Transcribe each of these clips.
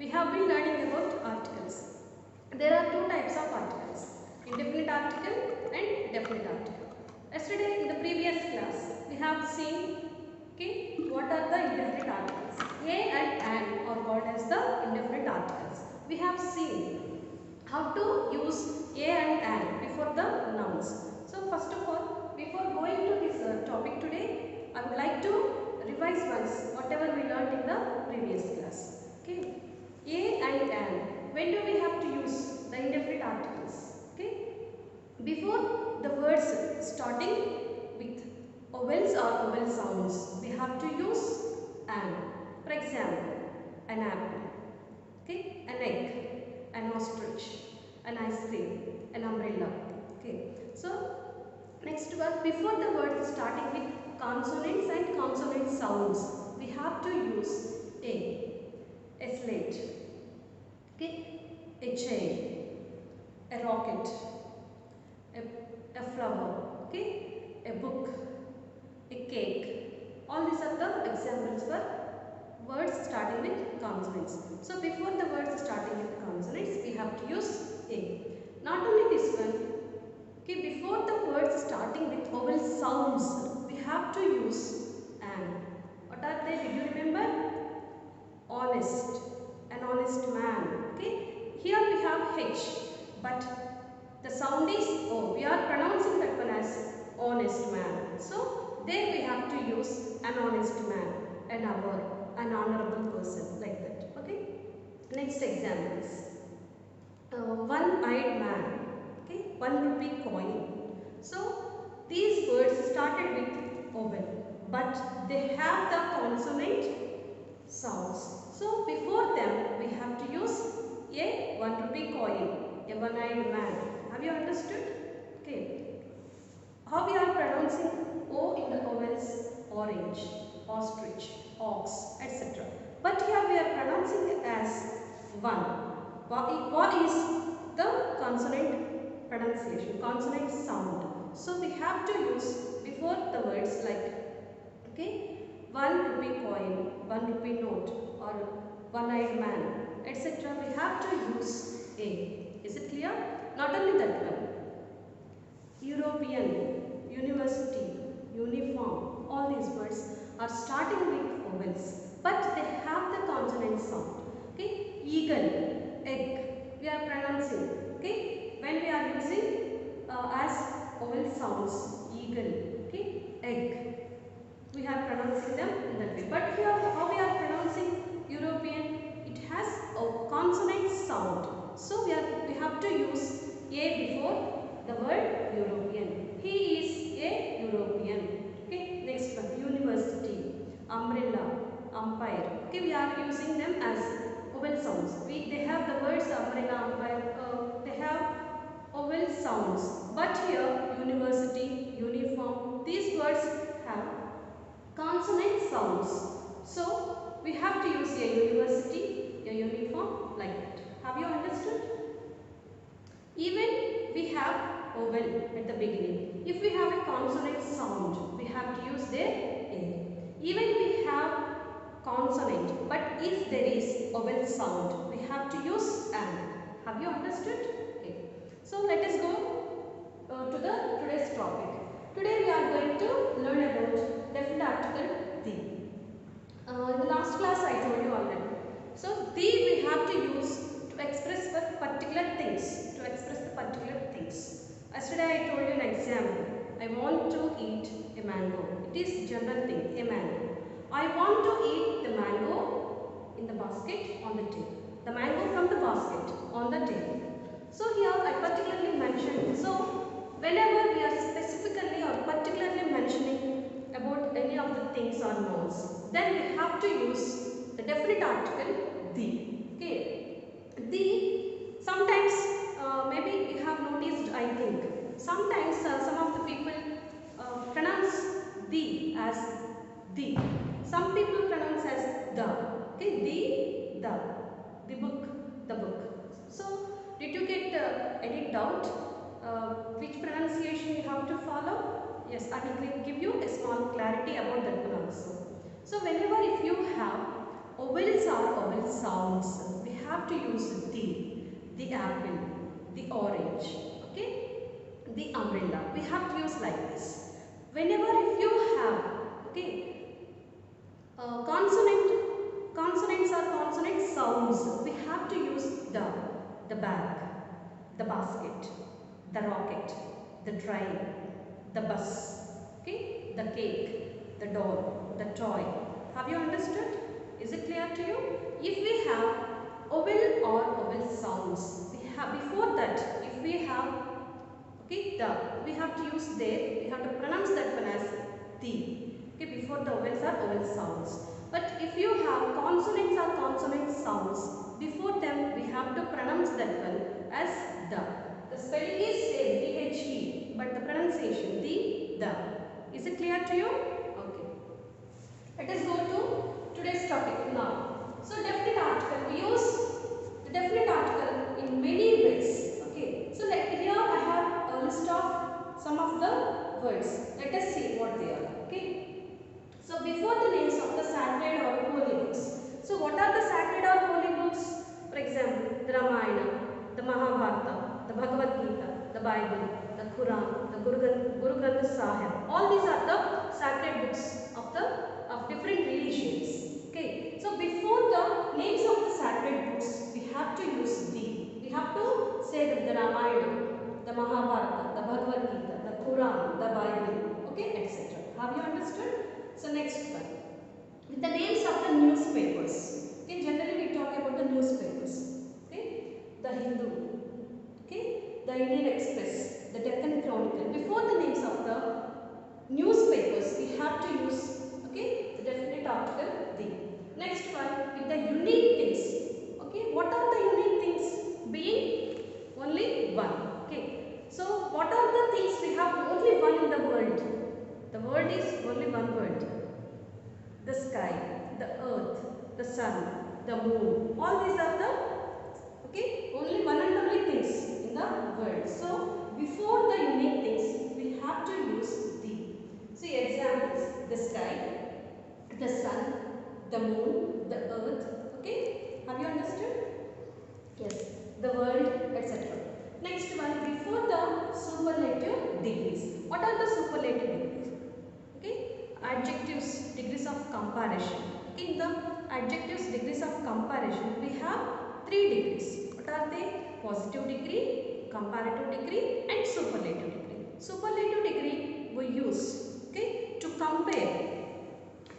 we have been learning about articles. There are two types of articles, indefinite article and definite article. Yesterday in the previous class we have seen what are the indefinite articles. A and an are called as the indefinite articles. We have seen how to use a and an before the nouns. So first of all, before going to this topic today, I would like to revise once whatever we learned in the previous class. Okay, a and an. When do we have to use the indefinite articles? Okay, before the words starting with vowels or vowel sounds, we have to use an. For example, an apple, okay, an egg, an ostrich, an ice cream, an umbrella. Okay, so next word, before the word starting with consonants and consonant sounds, we have to use a slate, okay, a chain, a rocket, a flower, okay, a book, a cake. All these are the examples for words starting with consonants. So before the words starting with consonants, we have to use a. Not only this one, okay, before the words starting with vowel sounds, we have to use an. What are they? Did you remember? Honest, an honest man. Okay, here we have H, but the sound is O. We are pronouncing that one as honest man. So there we have to use an honest man, an honorable person, like that. Okay. Next examples. One-eyed man. Okay. 1 rupee coin. So these words started with vowel, but they have the consonant sounds. So before them we have to use a 1 rupee coin, a one-eyed man. Have you understood? Okay. How we are pronouncing O in the vowels: orange, ostrich, ox, etc. But here we are pronouncing it as one. What is the consonant pronunciation, consonant sound? So we have to use before the words like, okay, 1 rupee coin, 1 rupee note, or one-eyed man, etc. We have to use a. Is it clear? Not only that one. European, university, uniform, all these words are starting with vowels, but they have the consonant sound. Okay, eagle, egg, we are pronouncing. Okay, when we are using as vowel sounds, eagle, okay, egg, we are pronouncing them in that way. But here, how we are pronouncing European? It has a consonant sound. So we have to use a before the word European. He is a European. Okay, next one, university, umbrella, umpire. Okay, we are using them as vowel sounds. They have the words umbrella, umpire, they have vowel sounds. But here, university, uniform, these words have consonant sounds. So we have to use a university, a uniform, like that. Have you understood? Even we have vowel at the beginning. If we have a consonant sound, we have to use their a. Even we have consonant, but if there is vowel sound, we have to use an. Have you understood? Okay. So let us go to the today's topic. Today we are going to learn about definite article the. In the last class I told you already. So the we have to use to express particular things. To express the particular things. Yesterday I told you an example. I want to eat a mango. It is general thing, a mango. I want to eat the mango in the basket on the table. The mango from the basket on the table. So here I particularly mentioned. So whenever we are specifically or particularly mentioning about any of the things or nouns, then we have to use the definite article the. Okay, the sometimes maybe you have noticed, I think sometimes some of the people pronounce the as the. Some people pronounce as the. Okay, the book, the book. So did you get any doubt which pronunciation you have to follow? Yes, I will give you a small clarity about that one also. So whenever if you have vowels or vowel sounds, we to use the apple, the orange, okay, the umbrella. We have to use like this. Whenever if you have, okay, consonants or consonant sounds, we have to use the bag, the basket, the rocket, the train, the bus, okay, the cake, the doll, the toy. Have you understood? Is it clear to you? If we have vowel or vowel sounds, we have before that, if we have, okay, we have to use there, we have to pronounce that one as the, okay, before the vowels are vowel sounds. But if you have consonants or consonant sounds, before them we have to pronounce that one as the. The spelling is same, the, but the pronunciation the. Is it clear to you? Okay. Let us go to today's topic now. So definite article, we use the definite article in many ways. Okay. So like here I have a list of some of the words. Let us see what they are. Okay. So before the names of the sacred or holy books. So what are the sacred or holy books? For example, the Ramayana, the Mahabharata, the Bhagavad Gita, the Bible, the Quran, the Guru Granth Sahib. All these are the sacred books of different religions. Okay. So before the names of the sacred books, we have to use the. We have to say that the Ramayana, the Mahabharata, the Bhagavad Gita, the Quran, the Bible, okay, etc. Have you understood? So next one, with the names of the newspapers. Okay, generally we talk about the newspapers. Okay, the Hindu, okay, the Indian Express, the Deccan Chronicle. Before the names of the newspapers, we have to use, okay, the definite article the. Next one, with the unique things. Okay, what are the unique things? Being only one. Okay, so what are the things we have only one in the world? The world is only one world. The sky, the earth, the sun, the moon. All these are the, okay, only one and only things in the world. So before the unique things, we have to use the. See examples: the sky, the sun, the moon, the earth. Okay, have you understood? Yes, the world, etc. Next one, before the superlative degrees. What are the superlative degrees? Okay, adjectives, degrees of comparison. Okay, in the adjectives, degrees of comparison, we have 3 degrees. What are they? Positive degree, comparative degree, and superlative degree. Superlative degree we use, okay, to compare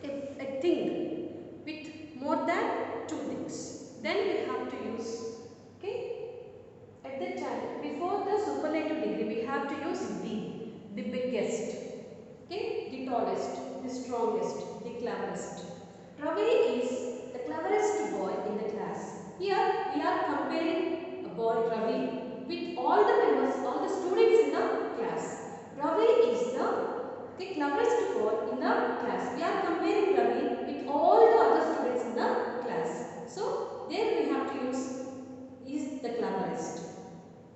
a thing with more than 2 things. Then we have to use, okay, at that time before the superlative degree we have to use the biggest, okay, the tallest, the strongest, the cleverest. Ravi is the cleverest boy in the class. Here we are comparing a boy Ravi with all the members, all the students in the class. Ravi is the cleverest boy in the class. We are comparing Ravi with all the other students in the class. So there we have to use is the cleverest.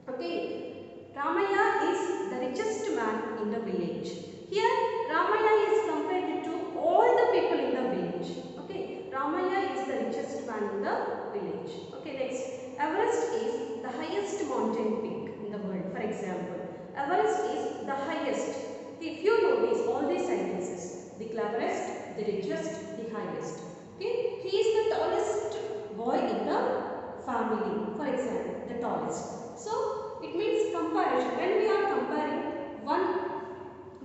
Okay, Ramaya is the richest man in the village. Here Ramaya is compared to all the people in the village. Okay, Ramaya is the richest man in the village. Okay, next, Everest is the highest mountain peak in the world. For example, Everest is the highest. If you notice all these sentences, the cleverest, the richest, the highest. Okay, he is the tallest boy in the family. For example, the tallest. So it means comparison. When we are comparing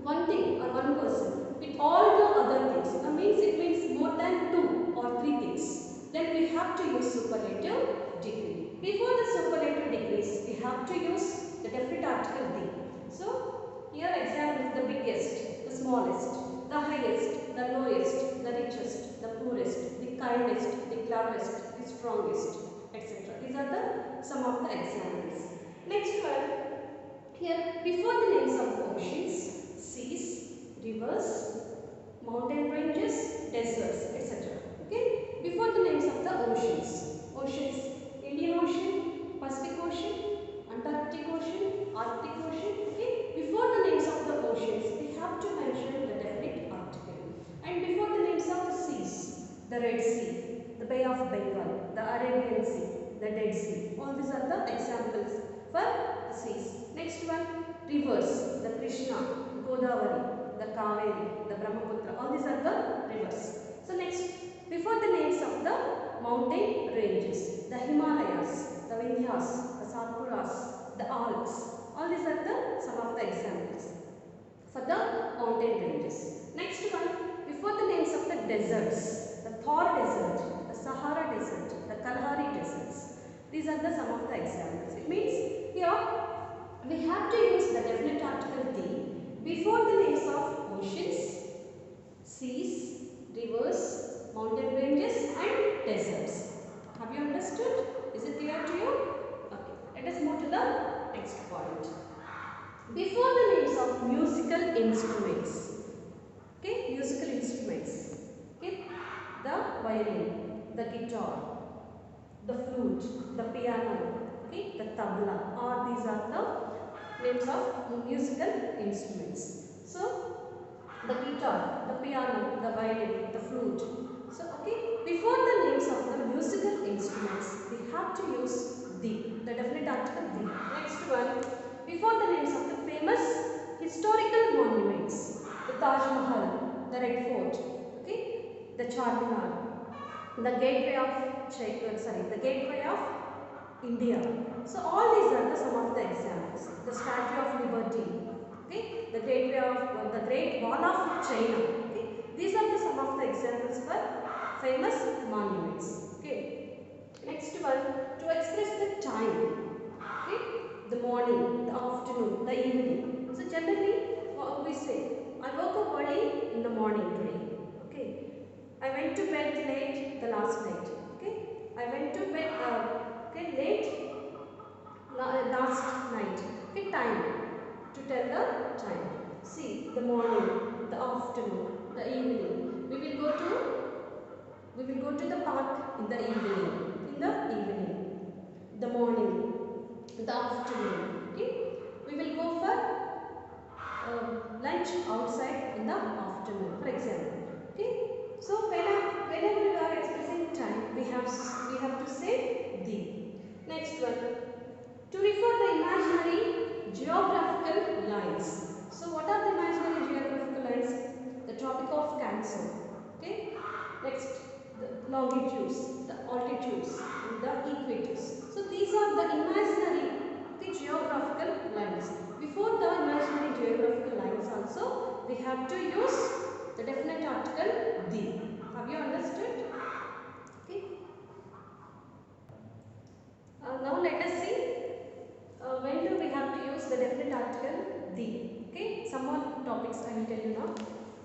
one thing or one person with all the other things, it means more than 2 or 3 things. Then we have to use superlative degree. Before the superlative degrees, we have to use the definite article the. So here example is the biggest, the smallest, the highest, the lowest, the richest, the poorest, the kindest, the cleverest, the strongest, etc. These are the some of the examples. Next one, here before the names of oceans, seas, rivers, mountain ranges, deserts, etc. Okay, before the names of the oceans, Indian Ocean, Pacific Ocean, Antarctic Ocean, Arctic Ocean. Okay, before the names of the oceans, we have to mention the definite article. And before the names of the seas, the Red Sea, the Bay of Bengal, the Arabian Sea, the Dead Sea. All these are the examples for the seas. Next one, rivers, the Krishna, Godavari, the Kaveri, the Brahmaputra. All these are the rivers. So next, before the names of the mountain ranges, the Himalayas, the Vindhyas, the Satpuras, the Alps. All these are the some of the examples for the mountain ranges. Next one, before the names of the deserts, the Thar Desert, the Sahara Desert, the Kalahari Deserts. These are the some of the examples. It means here we have to use the definite article the before the names of oceans, seas, rivers, mountain ranges and deserts. Have you understood? Is it clear to you? Okay. Let us move to the next point. Before the names of musical instruments. Okay, musical instruments. Okay, the violin, the guitar, the flute, the piano, okay, the tabla. All these are the names of musical instruments. So, the guitar, the piano, the violin, the flute. So, okay, before the names of the musical instruments, we have to use the definite article the. Next one, before the names of the famous historical monuments, the Taj Mahal, the Red Fort, okay, the Charminar, the Gateway of the Gateway of India. So all these are the some of the examples. The Statue of Liberty, okay, the Gateway of the Great Wall of China. Okay, these are the some of the examples for famous monuments. Okay, next one, to express the time. Okay, the morning, the afternoon, the evening. So generally, what we say, I woke up early in the morning today. Okay, I went to bed late the last night. Okay, I went to bed late last night. Okay, time to tell the time. See, the morning, the afternoon, the evening. We will go to the park in the evening. In the evening, the morning, the afternoon. Okay, we will go for lunch outside in the afternoon, for example. Okay, so whenever we are expressing time, we have to say the. Next one, to refer the imaginary geographical lines. So what are the imaginary geographical lines? The Tropic of Cancer. Okay. Next, the longitudes, the altitudes, and the equators. So these are the imaginary, the geographical lines. Before the imaginary geographical lines also, we have to use the definite article the. Have you understood? Okay. Now let us see when do we have to use the definite article the. Okay, some more topics I will tell you now.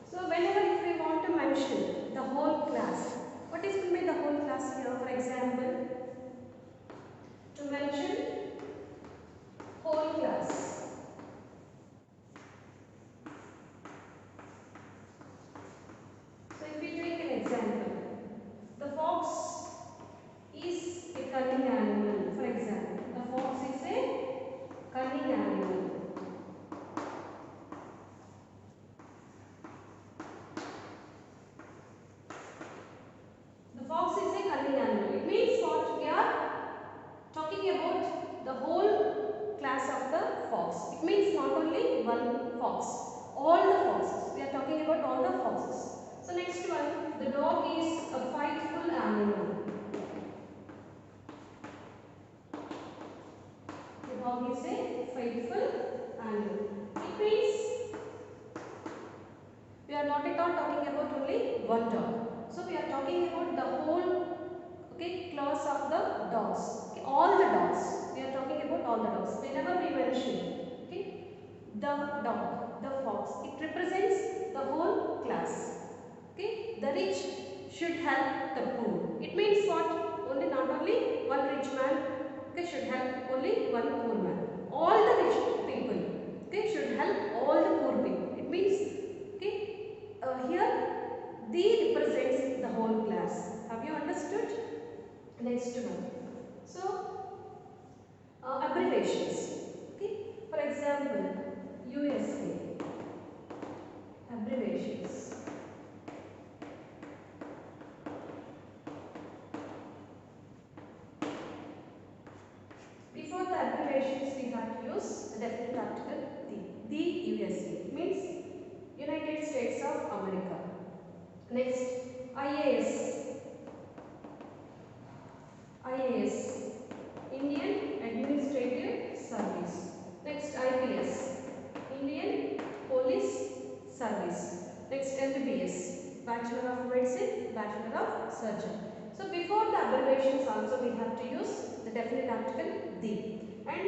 So whenever if we want to mention the whole class, what is meant by the whole class here? For example, to mention whole class. So if we take an example, the fox is a cunning animal. For example, the fox is a cunning animal. The fox is a cunning animal. It means what? We are talking about the whole class of the fox. It means not only one fox, all the foxes. We are talking about all the foxes. So next one, the dog is a frightful animal. The dog is a frightful animal. It means we are not at all talking about only one dog. So we are talking about the whole class of the dogs. Okay, all the dogs. We are talking about all the dogs. Whenever we mention the dog, the fox, it represents the whole class. Okay, the rich should help the poor. It means what? Not only one rich man should help only one poor man. All the rich people should help all the poor people. It means here the represents the whole class. Have you understood? Next one. So abbreviations. Okay. For example, USA. Abbreviations. the abbreviations we have to use the definite article the. The USA means United States of America. Next, IAS. IAS, Indian Administrative Service. Next, IPS, Indian Police Service. Next, MBBS, Bachelor of Medicine, Bachelor of Surgery. So before the abbreviations also we have to use the definite article the. And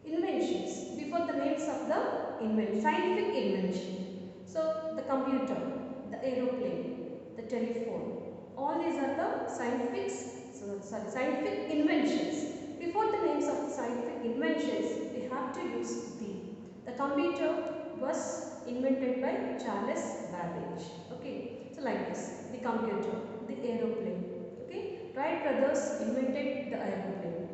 inventions, before the names of the scientific invention. So the computer, the aeroplane, the telephone, all these are the scientific inventions. Before the names of the scientific inventions, we have to use the. The computer was invented by Charles Babbage. Okay, so like this, the computer, the aeroplane. Okay, Wright brothers invented the aeroplane,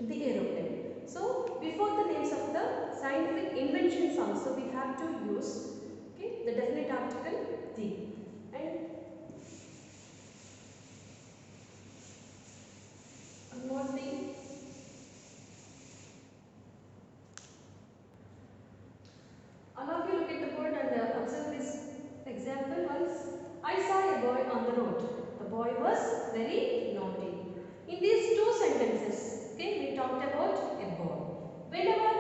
the aeroplane. So before the names of the scientific inventions also we have to use the definite article the. And one more thing, all of you look at the board and observe this example once. I saw a boy on the road. The boy was very naughty. In these two sentences, we talked about a boy. Whenever,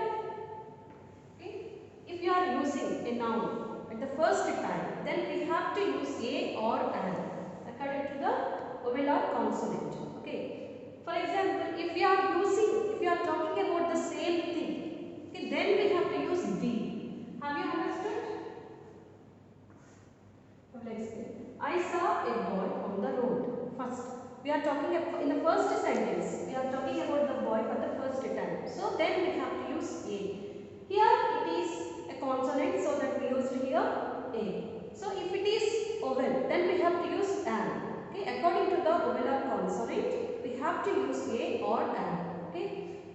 if you are using a noun at the first time, then we have to use a or an according to the vowel or consonant. For example, if you are talking about the same thing, then we have to use the. Have you understood? I will explain. I saw a boy on the road. First, we are talking about, in the first sentence, we are talking about the boy for the first time. So then we have to use a. Here it is a consonant, so that we used here a. So if it is vowel, then we have to use an. According to the vowel or consonant, we have to use a or an.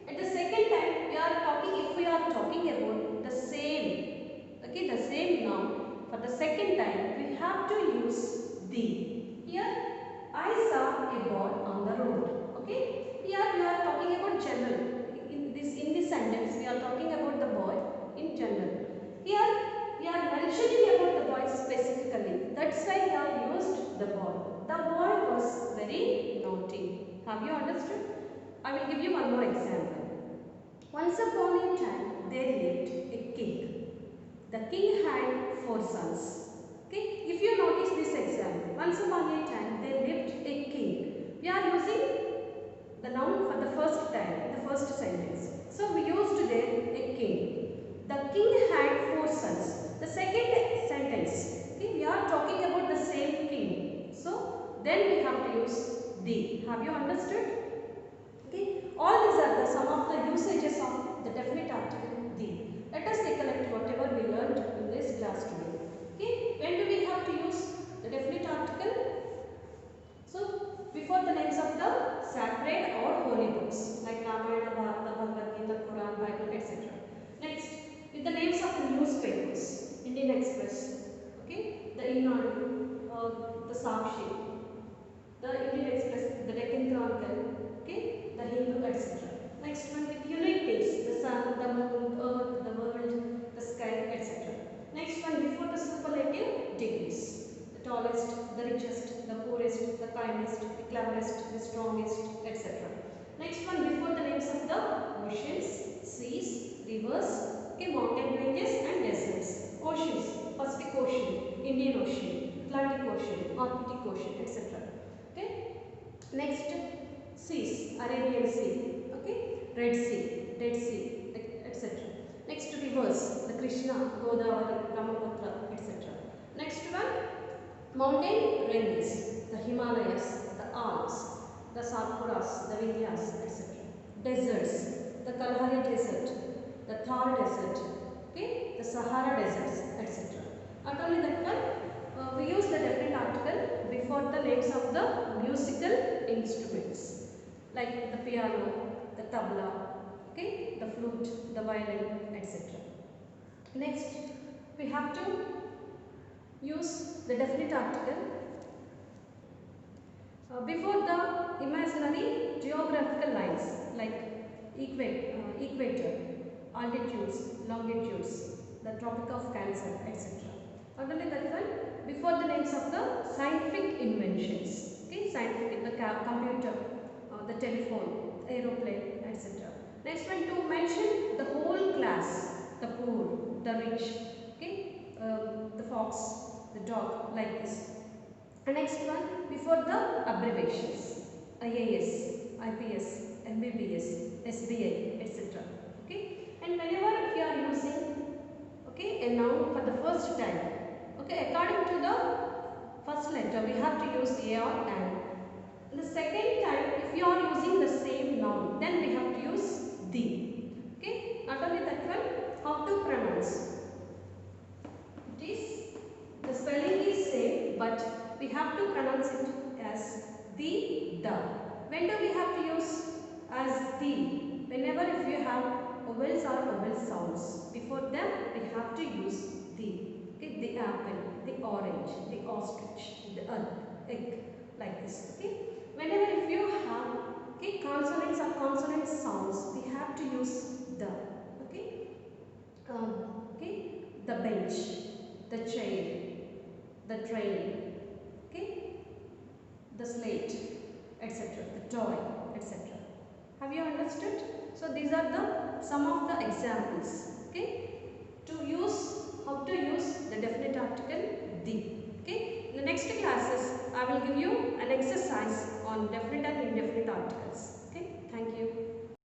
At the second time, if we are talking about the same, the same noun, for the second time, we have to use the. Here, I saw a boy on the road. Here we are talking about general. In this sentence, we are talking about the boy in general. Here we are mentioning about the boy specifically. That's why we have used the boy. The boy was very naughty. Have you understood? I will give you one more example. Once upon a time, there lived a king. The king had 4 sons. If you notice this example, once upon a time there lived a king. We are using the noun for the first time, in the first sentence. So we used there a king. The king had 4 sons. The second sentence, we are talking about the same king. So then we have to use the. Have you understood? All these are some of the usages of the definite article the. Let us recollect whatever we learned in this class today. When do we have to use the definite article? So before the names of the sacred or holy books like Ramayana, Bharata, Bhagavad Gita, Quran, Bible, etc. Next, with the names of the newspapers, Indian Express, the Eenadu, the Sakshi, the Indian Express, the Deccan Chronicle, the Hindu, etc. Next one with unique names, the sun, the moon, the earth, the world, the sky, etc. Next one before the superlative degrees, the tallest, the richest, the poorest, the kindest, the cleverest, the strongest, etc. Next one before the names of the oceans, seas, rivers, mountain ranges and deserts. Oceans, Pacific Ocean, Indian Ocean, Atlantic Ocean, Arctic Ocean, etc. Next, seas, Arabian Sea, Red Sea, Dead Sea, etc. Next, rivers, the Krishna, Godavari, Brahmaputra, etc. Next one, mountain ranges, the Himalayas, the Alps, the Satpuras, the Vindhyas, etc. Deserts, the Kalahari Desert, the Thar Desert, the Sahara Deserts, etc. Not only that one, we use the definite article before the names of the musical instruments like the piano, the tabla, the flute, the violin, etc. Next, we have to use the definite article before the imaginary geographical lines like equator, altitudes, longitudes, the Tropic of Cancer, etc. Not only that one, before the names of the scientific inventions, okay, scientific, the computer, the telephone, aeroplane, etc. Next one, to mention the whole class, the poor, the rich, okay, the fox, the dog, like this. The next one, before the abbreviations, IAS, IPS, MBBS, SBI, etc. Okay, and whenever we are using, okay, a noun for the first time, okay, according to the first letter we have to use A or an. The second time, if you are using the same noun, then we have to use the. Okay, not only that one, how to pronounce. It is, the spelling is same, but we have to pronounce it as the. When do we have to use as the? Whenever if you have vowels or vowel sounds, before them we have to use the. Okay, the apple, the orange, the ostrich, the egg, like this. Okay, whenever if you have, okay, consonants or consonant sounds, we have to use the. Okay, okay, the bench, the chair, the train, okay, the slate, etc., the toy, etc. Have you understood? So these are the some of the examples, okay, to use, how to use the definite article the. Okay, in the next classes I will give you an exercise on definite and indefinite articles.